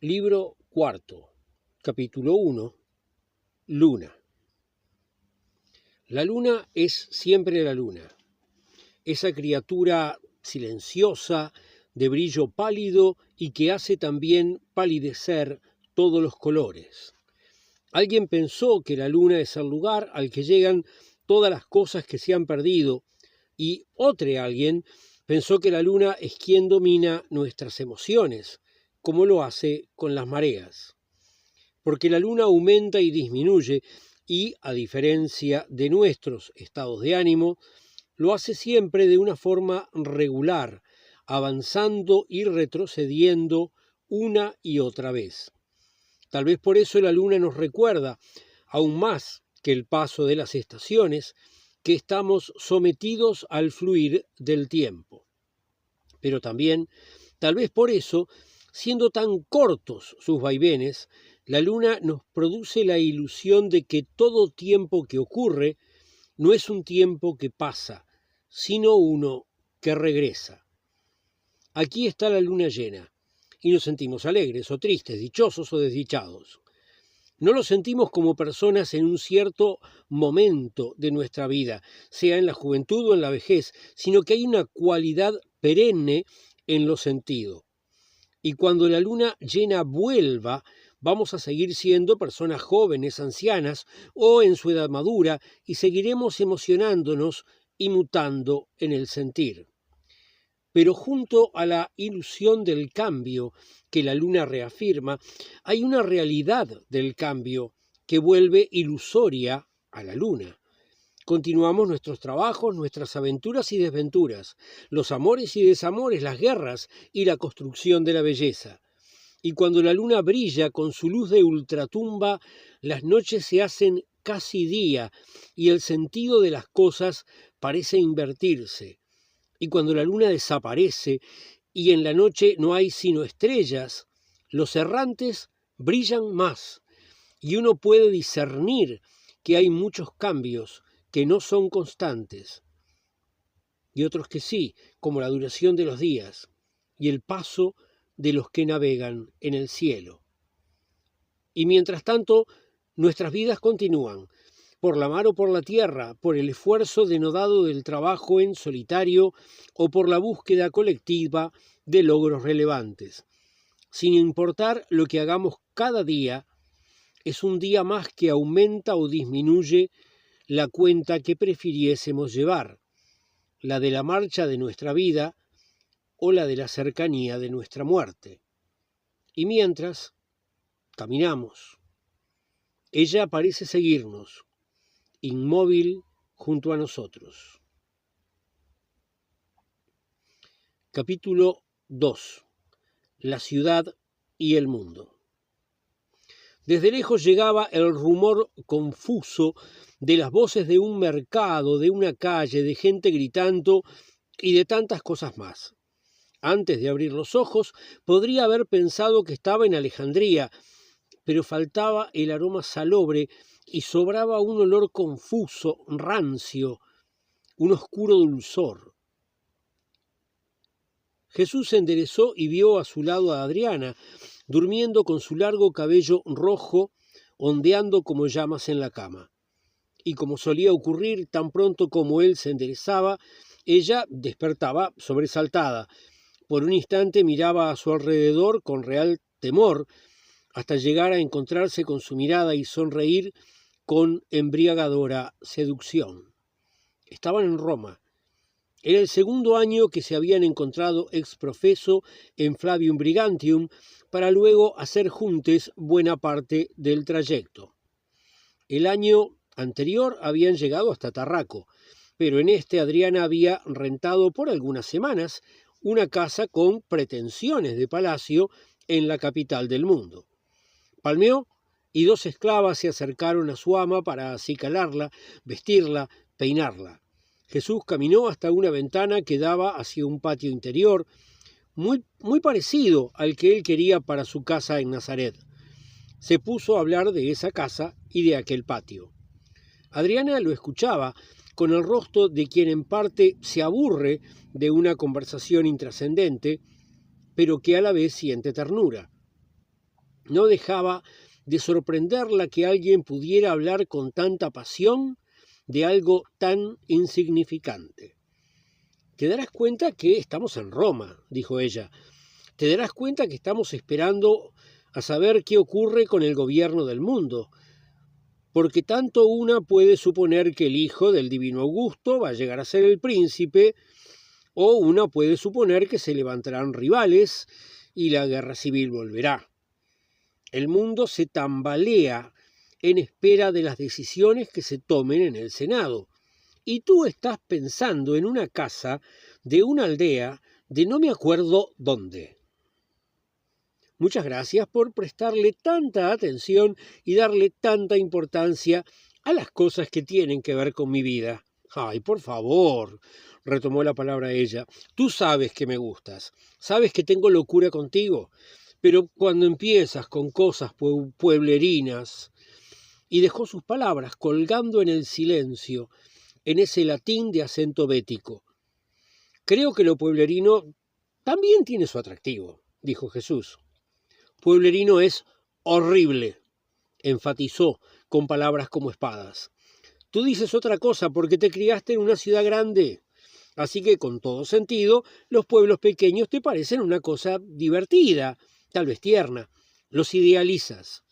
Libro cuarto, capítulo 1, Luna. La luna es siempre la luna, esa criatura silenciosa, de brillo pálido y que hace también palidecer todos los colores. Alguien pensó que la luna es el lugar al que llegan todas las cosas que se han perdido, y otro alguien pensó que la luna es quien domina nuestras emociones, como lo hace con las mareas. Porque la luna aumenta y disminuye, y, a diferencia de nuestros estados de ánimo, lo hace siempre de una forma regular, avanzando y retrocediendo una y otra vez. Tal vez por eso la luna nos recuerda, aún más que el paso de las estaciones, que estamos sometidos al fluir del tiempo. Pero también, tal vez por eso, siendo tan cortos sus vaivenes, la luna nos produce la ilusión de que todo tiempo que ocurre no es un tiempo que pasa, sino uno que regresa. Aquí está la luna llena, y nos sentimos alegres o tristes, dichosos o desdichados. No lo sentimos como personas en un cierto momento de nuestra vida, sea en la juventud o en la vejez, sino que hay una cualidad perenne en lo sentido. Y cuando la luna llena vuelva, vamos a seguir siendo personas jóvenes, ancianas o en su edad madura, y seguiremos emocionándonos y mutando en el sentir. Pero junto a la ilusión del cambio que la luna reafirma, hay una realidad del cambio que vuelve ilusoria a la luna. Continuamos nuestros trabajos, nuestras aventuras y desventuras, los amores y desamores, las guerras y la construcción de la belleza. Y cuando la luna brilla con su luz de ultratumba, las noches se hacen casi día y el sentido de las cosas parece invertirse. Y cuando la luna desaparece y en la noche no hay sino estrellas, los errantes brillan más y uno puede discernir que hay muchos cambios que no son constantes y otros que sí, como la duración de los días y el paso de los que navegan en el cielo. Y mientras tanto, nuestras vidas continúan, por la mar o por la tierra, por el esfuerzo denodado del trabajo en solitario o por la búsqueda colectiva de logros relevantes. Sin importar lo que hagamos cada día, es un día más que aumenta o disminuye la cuenta que prefiriésemos llevar, la de la marcha de nuestra vida o la de la cercanía de nuestra muerte. Y mientras caminamos, ella parece seguirnos, inmóvil junto a nosotros. Capítulo 2. La ciudad y el mundo. Desde lejos llegaba el rumor confuso de las voces de un mercado, de una calle, de gente gritando y de tantas cosas más. Antes de abrir los ojos, podría haber pensado que estaba en Alejandría, pero faltaba el aroma salobre y sobraba un olor confuso, rancio, un oscuro dulzor. Jesús se enderezó y vio a su lado a Adriana, durmiendo con su largo cabello rojo, ondeando como llamas en la cama. Y como solía ocurrir, tan pronto como él se enderezaba, ella despertaba sobresaltada. Por un instante miraba a su alrededor con real temor, hasta llegar a encontrarse con su mirada y sonreír con embriagadora seducción. Estaban en Roma. Era el segundo año que se habían encontrado ex profeso en Flavium Brigantium para luego hacer juntos buena parte del trayecto. El año anterior habían llegado hasta Tarraco, pero en este Adriana había rentado por algunas semanas una casa con pretensiones de palacio en la capital del mundo. Palmeó y dos esclavas se acercaron a su ama para acicalarla, vestirla, peinarla. Jesús caminó hasta una ventana que daba hacia un patio interior, muy parecido al que él quería para su casa en Nazaret. Se puso a hablar de esa casa y de aquel patio. Adriana lo escuchaba con el rostro de quien en parte se aburre de una conversación intrascendente, pero que a la vez siente ternura. No dejaba de sorprenderla que alguien pudiera hablar con tanta pasión de algo tan insignificante. «Te darás cuenta que estamos en Roma», dijo ella. «Te darás cuenta que estamos esperando a saber qué ocurre con el gobierno del mundo, porque tanto una puede suponer que el hijo del divino Augusto va a llegar a ser el príncipe, o una puede suponer que se levantarán rivales y la guerra civil volverá. El mundo se tambalea en espera de las decisiones que se tomen en el Senado. Y tú estás pensando en una casa de una aldea de no me acuerdo dónde». Muchas gracias por prestarle tanta atención y darle tanta importancia a las cosas que tienen que ver con mi vida. «Ay, por favor», retomó la palabra ella, «tú sabes que me gustas, sabes que tengo locura contigo, pero cuando empiezas con cosas pueblerinas». Y dejó sus palabras colgando en el silencio, en ese latín de acento bético. «Creo que lo pueblerino también tiene su atractivo», dijo Jesús. «Pueblerino es horrible», enfatizó con palabras como espadas. «Tú dices otra cosa porque te criaste en una ciudad grande. Así que, con todo sentido, los pueblos pequeños te parecen una cosa divertida, tal vez tierna. Los idealizas.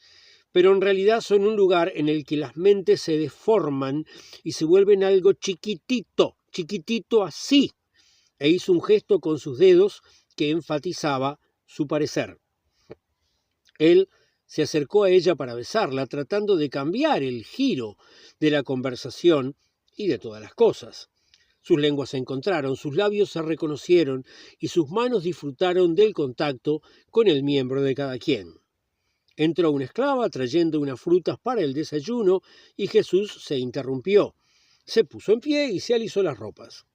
Pero en realidad son un lugar en el que las mentes se deforman y se vuelven algo chiquitito, chiquitito así». E hizo un gesto con sus dedos que enfatizaba su parecer. Él se acercó a ella para besarla, tratando de cambiar el giro de la conversación y de todas las cosas. Sus lenguas se encontraron, sus labios se reconocieron y sus manos disfrutaron del contacto con el miembro de cada quien. Entró una esclava trayendo unas frutas para el desayuno y Jesús se interrumpió. Se puso en pie y se alisó las ropas.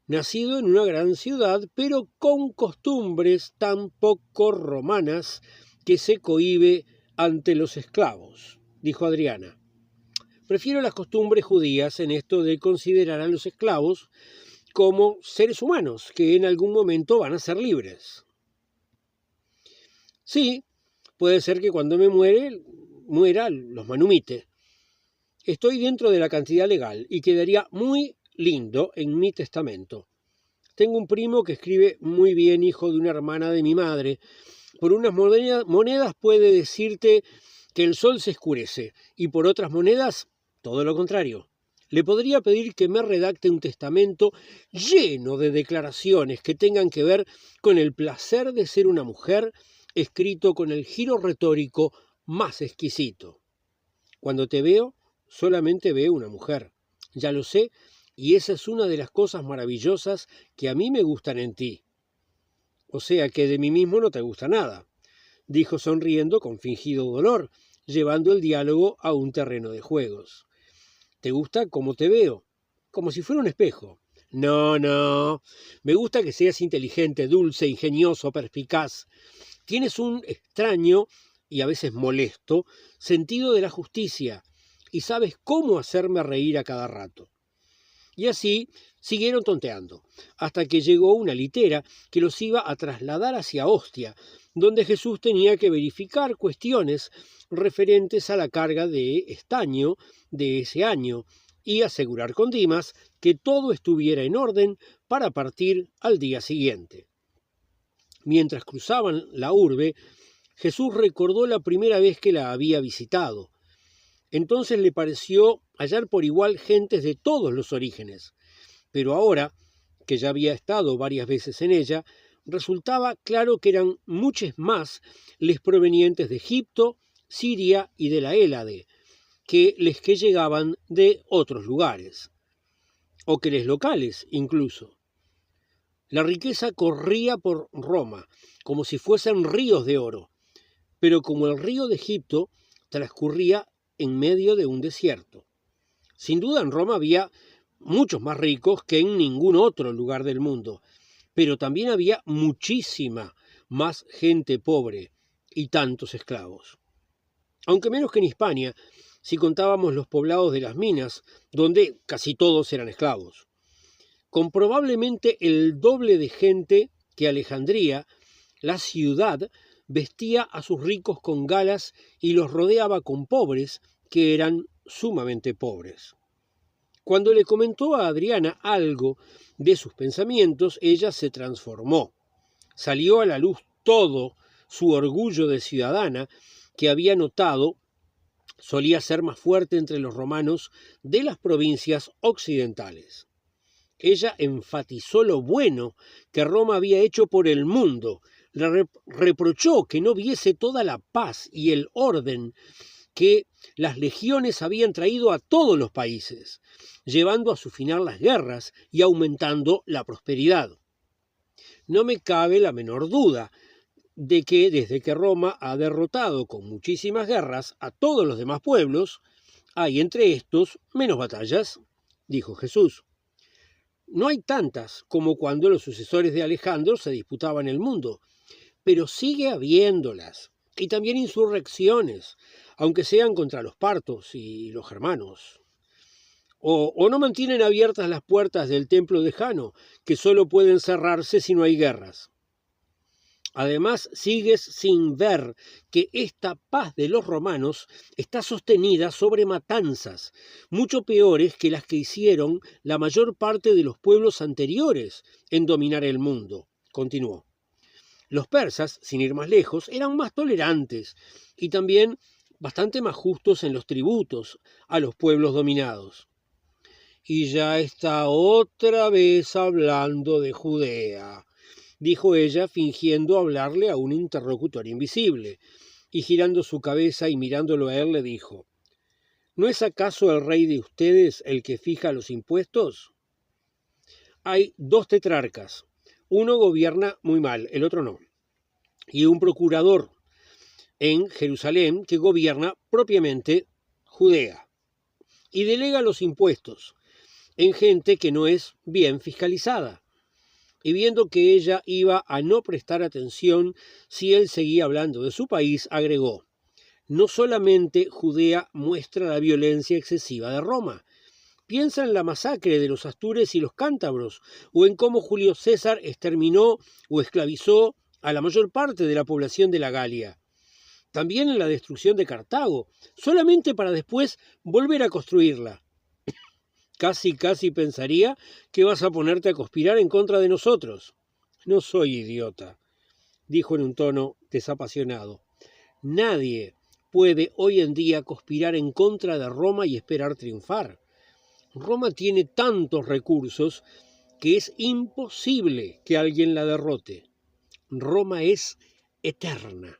Nacido en una gran ciudad, pero con costumbres tan poco romanas que se cohíbe ante los esclavos, dijo Adriana. Prefiero las costumbres judías en esto de considerar a los esclavos como seres humanos que en algún momento van a ser libres. Sí, puede ser que cuando muera los manumite. Estoy dentro de la cantidad legal y quedaría muy lindo en mi testamento. Tengo un primo que escribe muy bien, hijo de una hermana de mi madre. Por unas monedas puede decirte que el sol se oscurece y por otras monedas todo lo contrario. Le podría pedir que me redacte un testamento lleno de declaraciones que tengan que ver con el placer de ser una mujer, escrito con el giro retórico más exquisito. Cuando te veo, solamente veo una mujer. Ya lo sé, y esa es una de las cosas maravillosas que a mí me gustan en ti. O sea que de mí mismo no te gusta nada, dijo sonriendo con fingido dolor, llevando el diálogo a un terreno de juegos. ¿Te gusta cómo te veo? Como si fuera un espejo. No, me gusta que seas inteligente, dulce, ingenioso, perspicaz. Tienes un extraño, y a veces molesto, sentido de la justicia, y sabes cómo hacerme reír a cada rato. Y así siguieron tonteando, hasta que llegó una litera que los iba a trasladar hacia Ostia, donde Jesús tenía que verificar cuestiones referentes a la carga de estaño de ese año y asegurar con Dimas que todo estuviera en orden para partir al día siguiente. Mientras cruzaban la urbe, Jesús recordó la primera vez que la había visitado. Entonces le pareció hallar por igual gentes de todos los orígenes, pero ahora, que ya había estado varias veces en ella, resultaba claro que eran muchos más les provenientes de Egipto, Siria y de la Hélade, que les que llegaban de otros lugares, o que les locales incluso. La riqueza corría por Roma, como si fuesen ríos de oro, pero como el río de Egipto transcurría en medio de un desierto. Sin duda en Roma había muchos más ricos que en ningún otro lugar del mundo, pero también había muchísima más gente pobre y tantos esclavos. Aunque menos que en Hispania, si contábamos los poblados de las minas, donde casi todos eran esclavos. Con probablemente el doble de gente que Alejandría, la ciudad vestía a sus ricos con galas y los rodeaba con pobres que eran sumamente pobres. Cuando le comentó a Adriana algo de sus pensamientos, ella se transformó. Salió a la luz todo su orgullo de ciudadana que había notado solía ser más fuerte entre los romanos de las provincias occidentales. Ella enfatizó lo bueno que Roma había hecho por el mundo, le reprochó que no viese toda la paz y el orden que las legiones habían traído a todos los países, llevando a su final las guerras y aumentando la prosperidad. No me cabe la menor duda de que desde que Roma ha derrotado con muchísimas guerras a todos los demás pueblos, hay entre estos menos batallas, dijo Jesús. No hay tantas como cuando los sucesores de Alejandro se disputaban el mundo, pero sigue habiéndolas, y también insurrecciones, aunque sean contra los partos y los germanos. O no mantienen abiertas las puertas del templo de Jano, que solo pueden cerrarse si no hay guerras. Además, sigues sin ver que esta paz de los romanos está sostenida sobre matanzas, mucho peores que las que hicieron la mayor parte de los pueblos anteriores en dominar el mundo, continuó. Los persas, sin ir más lejos, eran más tolerantes y también bastante más justos en los tributos a los pueblos dominados. Y ya está otra vez hablando de Judea, dijo ella, fingiendo hablarle a un interlocutor invisible, y girando su cabeza y mirándolo a él le dijo, ¿no es acaso el rey de ustedes el que fija los impuestos? Hay dos tetrarcas, uno gobierna muy mal, el otro no, y un procurador en Jerusalén que gobierna propiamente Judea, y delega los impuestos en gente que no es bien fiscalizada. Y viendo que ella iba a no prestar atención si él seguía hablando de su país, agregó, no solamente Judea muestra la violencia excesiva de Roma, piensa en la masacre de los astures y los cántabros, o en cómo Julio César exterminó o esclavizó a la mayor parte de la población de la Galia. También en la destrucción de Cartago, solamente para después volver a construirla. Casi pensaría que vas a ponerte a conspirar en contra de nosotros. No soy idiota, dijo en un tono desapasionado. Nadie puede hoy en día conspirar en contra de Roma y esperar triunfar. Roma tiene tantos recursos que es imposible que alguien la derrote. Roma es eterna.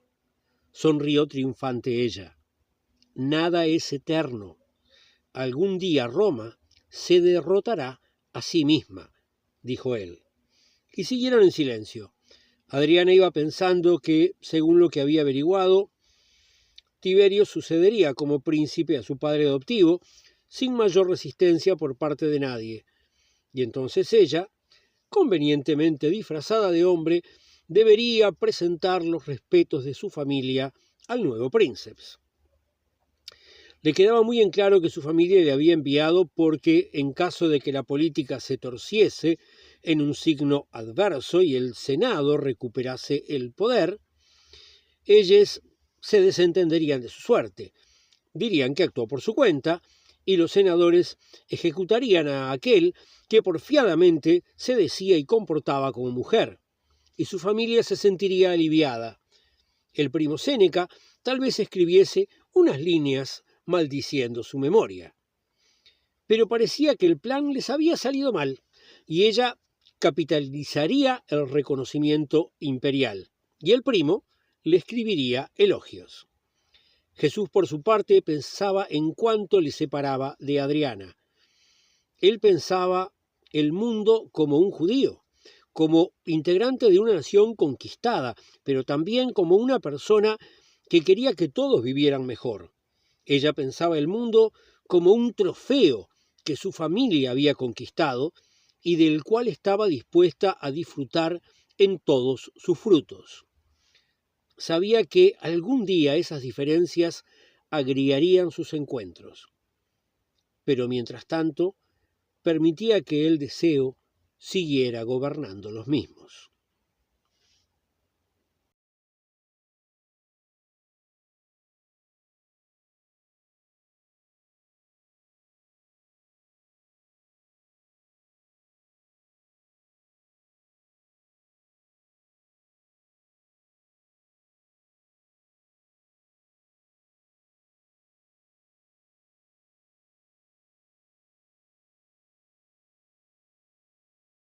Sonrió triunfante ella. Nada es eterno. Algún día Roma se derrotará a sí misma, dijo él. Y siguieron en silencio. Adriana iba pensando que, según lo que había averiguado, Tiberio sucedería como príncipe a su padre adoptivo, sin mayor resistencia por parte de nadie. Y entonces ella, convenientemente disfrazada de hombre, debería presentar los respetos de su familia al nuevo príncipe. Le quedaba muy en claro que su familia le había enviado porque, en caso de que la política se torciese en un signo adverso y el Senado recuperase el poder, ellos se desentenderían de su suerte. Dirían que actuó por su cuenta y los senadores ejecutarían a aquel que porfiadamente se decía y comportaba como mujer, y su familia se sentiría aliviada. El primo Séneca tal vez escribiese unas líneas maldiciendo su memoria. Pero parecía que el plan les había salido mal, y ella capitalizaría el reconocimiento imperial, y el primo le escribiría elogios. Jesús, por su parte, pensaba en cuánto le separaba de Adriana. Él pensaba el mundo como un judío, como integrante de una nación conquistada, pero también como una persona que quería que todos vivieran mejor. Ella pensaba el mundo como un trofeo que su familia había conquistado y del cual estaba dispuesta a disfrutar en todos sus frutos. Sabía que algún día esas diferencias agriarían sus encuentros, pero mientras tanto permitía que el deseo siguiera gobernando los mismos.